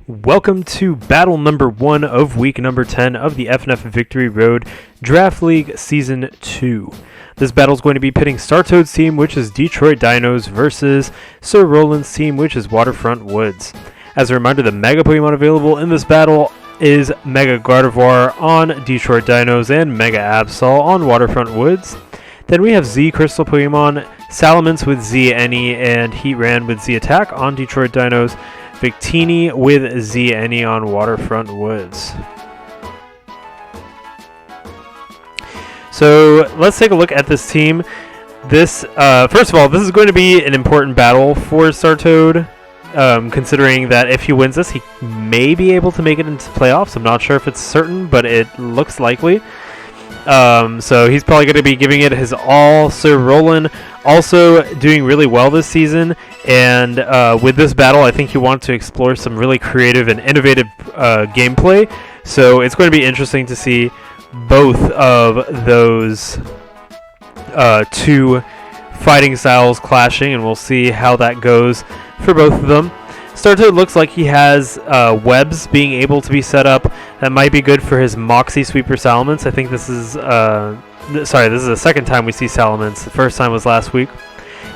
Welcome to battle number 1 of week number 10 of the FnF Victory Road Draft League Season 2. This battle is going to be pitting Startoad's team, which is Detroit Deinos, versus Sir Roland's team, which is Waterfront Woods. As a reminder, the Mega Pokemon available in this battle is Mega Gardevoir on Detroit Deinos and Mega Absol on Waterfront Woods. Then we have Z Crystal Pokemon, Salamence with Z Any, and Heatran with Z Attack on Detroit Deinos, Victini with Z Any on Waterfront Woods. So let's take a look at this team. This, first of all, this is going to be an important battle for Startoad, considering that if he wins this, he may be able to make it into playoffs. I'm not sure if it's certain, but it looks likely. So he's probably going to be giving it his all. Sir Roland also doing really well this season, and with this battle, I think he wants to explore some really creative and innovative gameplay. So it's going to be interesting to see both of those two fighting styles clashing, and we'll see how that goes for both of them. Startoad looks like he has webs being able to be set up. That might be good for his Moxie Sweeper Salamence. I think this is this is the second time we see Salamence. The first time was last week.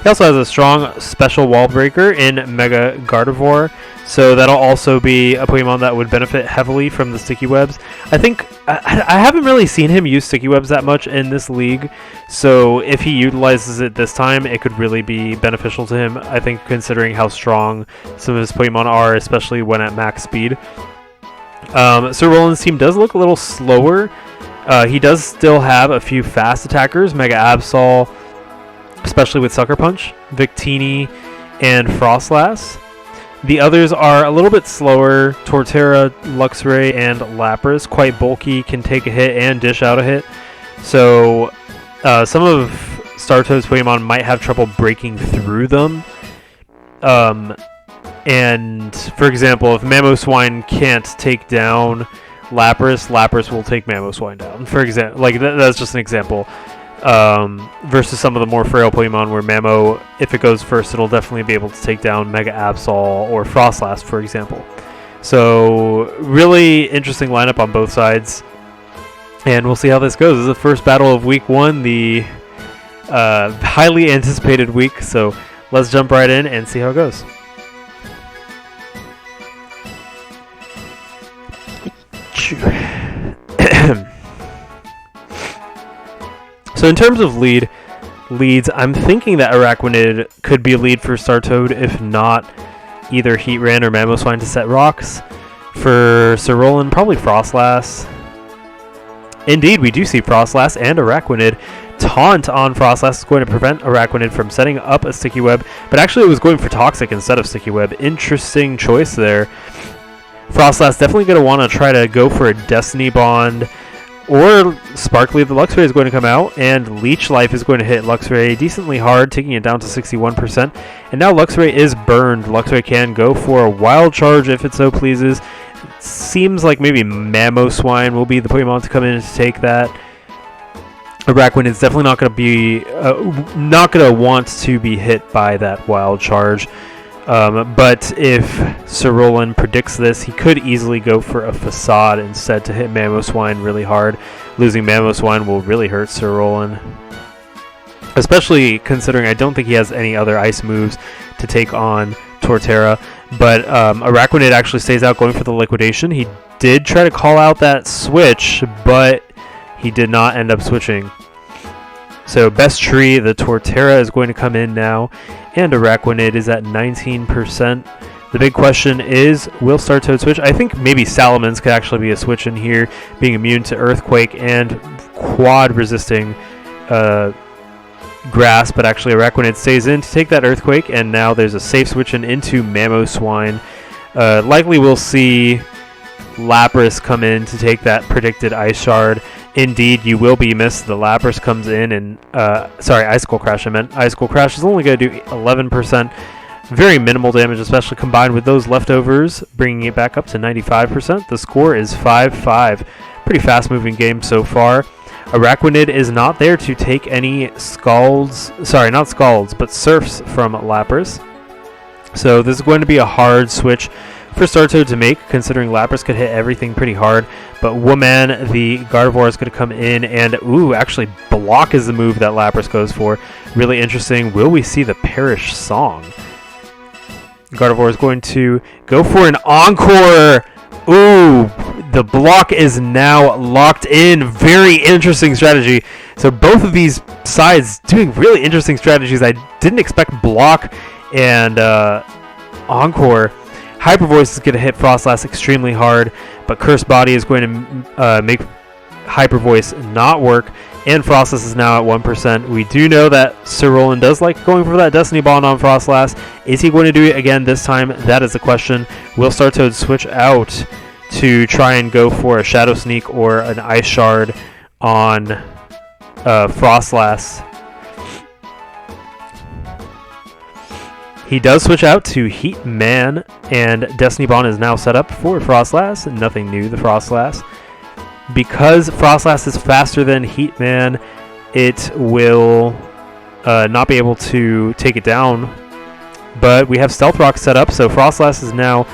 He also has a strong special wall breaker in Mega Gardevoir, so that'll also be a Pokemon that would benefit heavily from the sticky webs. I think I haven't really seen him use sticky webs that much in this league, so if he utilizes it this time, it could really be beneficial to him, I think, considering how strong some of his Pokemon are, especially when at max speed. Sir Roland's team does look a little slower. He does still have a few fast attackers, Mega Absol, especially with Sucker Punch, Victini, and Frostlass. The others are a little bit slower, Torterra, Luxray, and Lapras. Quite bulky, can take a hit and dish out a hit. So some of Startoad's Pokemon might have trouble breaking through them. And for example, if Mamoswine can't take down Lapras, Lapras will take Mamoswine down. For example, like that's just an example. Versus some of the more frail Pokemon where Mamo, if it goes first, it'll definitely be able to take down Mega Absol or Frostlass, for example. So really interesting lineup on both sides, and we'll see how this goes. This is the first battle of week 1, the highly anticipated week, so let's jump right in and see how it goes. So in terms of leads, I'm thinking that Araquanid could be a lead for Startoad, if not either Heatran or Mamoswine to set rocks. For Sir Roland, probably Frostlass. Indeed, we do see Frostlass and Araquanid. Taunt on Frostlass is going to prevent Araquanid from setting up a Sticky Web, but actually it was going for Toxic instead of Sticky Web. Interesting choice there. Frostlass definitely going to want to try to go for a Destiny Bond, or Sparkly the Luxray is going to come out, and Leech Life is going to hit Luxray decently hard, taking it down to 61%. And now Luxray is burned. Luxray can go for a Wild Charge if it so pleases. It seems like maybe Mamoswine will be the Pokemon to come in to take that. Araquanid is definitely not going to be not going to want to be hit by that Wild Charge. But if Sir Roland predicts this, he could easily go for a Facade instead to hit Mamoswine really hard. Losing Mamoswine will really hurt Sir Roland, especially considering I don't think he has any other ice moves to take on Torterra. But Araquanid actually stays out going for the Liquidation. He did try to call out that switch, but he did not end up switching. So Best Tree, the Torterra is going to come in now, and Araquanid is at 19%. The big question is, will Startoad switch? I think maybe Salamence could actually be a switch in here, being immune to Earthquake and quad resisting Grass, but actually Araquanid stays in to take that Earthquake, and now there's a safe switch into Mamoswine. Likely we'll see Lapras come in to take that predicted Ice Shard. Indeed, you will be missed. The Lapras comes in and, Icicle Crash I meant. Icicle Crash is only going to do 11%. Very minimal damage, especially combined with those leftovers, bringing it back up to 95%. The score is 5-5. Pretty fast-moving game so far. Araquanid is not there to take any Surfs from Lapras. So this is going to be a hard switch for Startoad to make, considering Lapras could hit everything pretty hard. But Woman, the Gardevoir, is going to come in and, actually block is the move that Lapras goes for. Really interesting. Will we see the Perish Song? Gardevoir is going to go for an Encore. Ooh, the block is now locked in. Very interesting strategy. So both of these sides doing really interesting strategies. I didn't expect block and Encore. Hyper Voice is going to hit Frostlass extremely hard, but Curse Body is going to make Hyper Voice not work, and Frostlass is now at 1%. We do know that Sir Roland does like going for that Destiny Bond on Frostlass. Is he going to do it again this time? That is the question. Will Startoad switch out to try and go for a Shadow Sneak or an Ice Shard on Frostlass? He does switch out to Heat Man, and Destiny Bond is now set up for Frostlass. Nothing new, the Frostlass. Because Frostlass is faster than Heat Man, it will not be able to take it down. But we have Stealth Rock set up, so Frostlass is now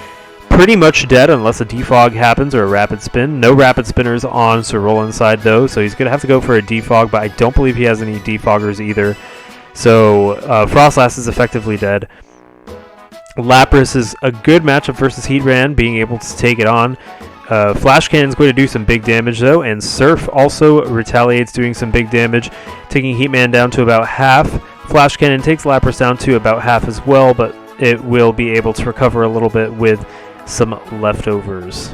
pretty much dead unless a Defog happens or a Rapid Spin. No Rapid Spinners on Sir Roland's side, though, so he's going to have to go for a Defog, but I don't believe he has any Defoggers either. So Frostlass is effectively dead. Lapras is a good matchup versus Heatran, being able to take it on. Flash Cannon is going to do some big damage, though, and Surf also retaliates, doing some big damage, taking Heatman down to about half. Flash Cannon takes Lapras down to about half as well, but it will be able to recover a little bit with some leftovers.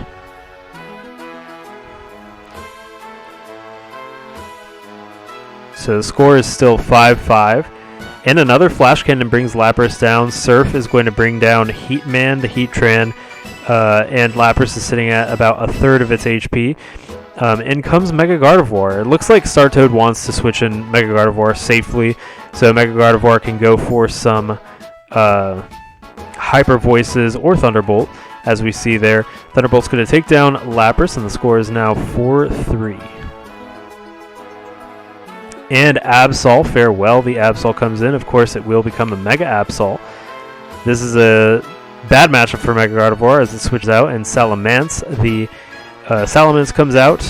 So the score is still 5-5. And another Flash Cannon brings Lapras down. Surf is going to bring down Heatman, the Heatran, and Lapras is sitting at about a third of its HP. In comes Mega Gardevoir. It looks like Startoad wants to switch in Mega Gardevoir safely, so Mega Gardevoir can go for some Hyper Voices or Thunderbolt, as we see there. Thunderbolt's going to take down Lapras, and the score is now 4-3. And Absol, farewell. The Absol comes in. Of course, it will become a Mega Absol. This is a bad matchup for Mega Gardevoir as it switches out, and Salamence. The Salamence comes out,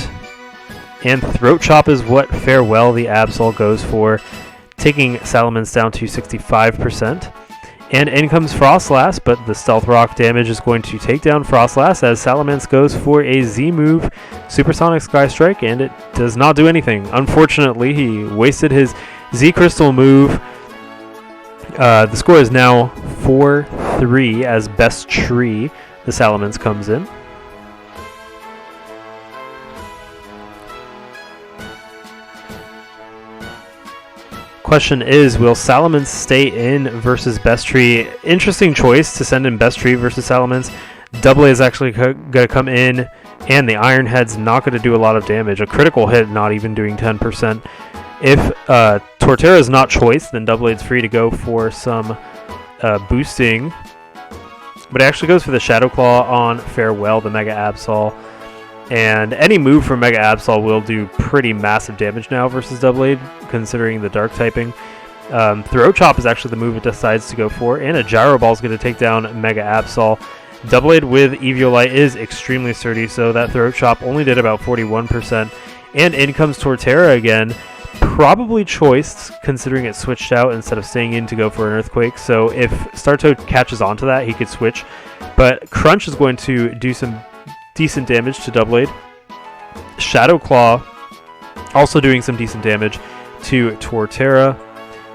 and Throat Chop is what farewell the Absol goes for, taking Salamence down to 65%. And in comes Frostlass, but the Stealth Rock damage is going to take down Frostlass as Salamence goes for a Z move, Supersonic Sky Strike, and it does not do anything. Unfortunately, he wasted his Z Crystal move. The score is now 4-3 as Best Tree, the Salamence comes in. Question is, will Salamence stay in versus Best Tree? Interesting choice to send in Best Tree versus Salamence. Double A is actually going to come in, and the Iron Head's not going to do a lot of damage. A critical hit not even doing 10%. If Torterra is not choice, then Double A's free to go for some boosting. But it actually goes for the Shadow Claw on farewell, the Mega Absol. And any move from Mega Absol will do pretty massive damage now versus Double A, considering the Dark typing. Throat Chop is actually the move it decides to go for, and a Gyro Ball is going to take down Mega Absol. Double A with Eviolite is extremely sturdy, so that Throat Chop only did about 41%. And in comes Torterra again, probably choiced, considering it switched out instead of staying in to go for an Earthquake. So if Startoad catches onto that, he could switch. But Crunch is going to do some decent damage to Double A. Shadow Claw also doing some decent damage to Torterra.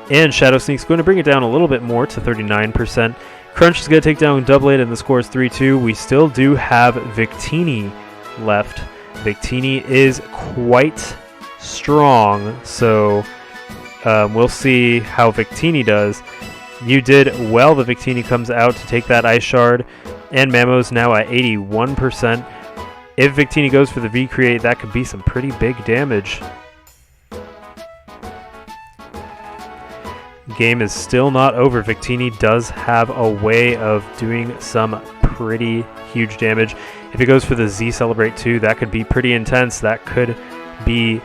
And Shadow Sneak's going to bring it down a little bit more to 39%. Crunch is going to take down Double A, and the score is 3-2. We still do have Victini left. Victini is quite strong, so we'll see how Victini does. You did well. The Victini comes out to take that Ice Shard, and Mamo's now at 81%. If Victini goes for the V-Create, that could be some pretty big damage. Game is still not over. Victini does have a way of doing some pretty huge damage. If it goes for the Z Celebrate 2, that could be pretty intense. That could be...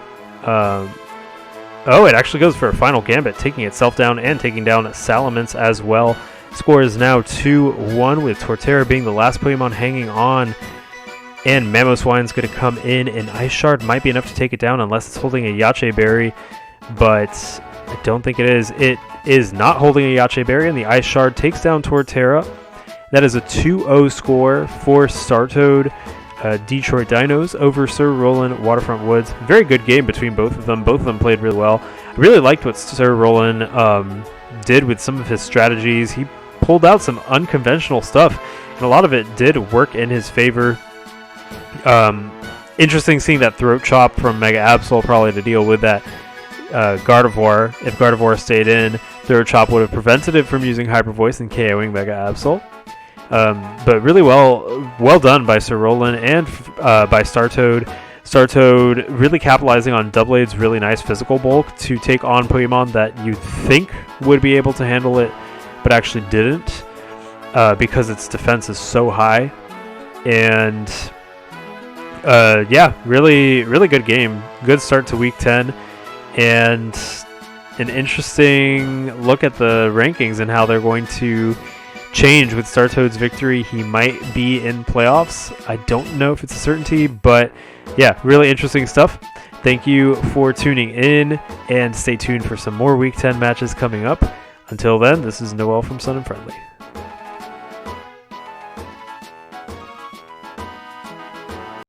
oh, it actually goes for a Final Gambit, taking itself down and taking down Salamence as well. Score is now 2-1 with Torterra being the last Pokemon hanging on. And Mamoswine's going to come in, and Ice Shard might be enough to take it down unless it's holding a Yache Berry, but I don't think it is. It is not holding a Yache Berry, and the Ice Shard takes down Torterra. That is a 2-0 score for Startoad Detroit Deinos over Sir Roland Waterfront Woods. Very good game between both of them. Both of them played really well. I really liked what Sir Roland did with some of his strategies. He pulled out some unconventional stuff, and a lot of it did work in his favor. Interesting seeing that Throat Chop from Mega Absol probably to deal with that Gardevoir. If Gardevoir stayed in, Throat Chop would have prevented it from using Hyper Voice and KOing Mega Absol. But really well done by Sir Roland and by Startoad. Startoad really capitalizing on Doublade's really nice physical bulk to take on Pokemon that you think would be able to handle it, but actually didn't, because its defense is so high. And yeah, really good game. Good start to Week 10, and an interesting look at the rankings and how they're going to change with Startoad's victory. He might be in playoffs. I don't know if it's a certainty, but yeah, really interesting stuff. Thank you for tuning in, and stay tuned for some more Week 10 matches coming up. Until then, this is Noel from Sun and Friendly.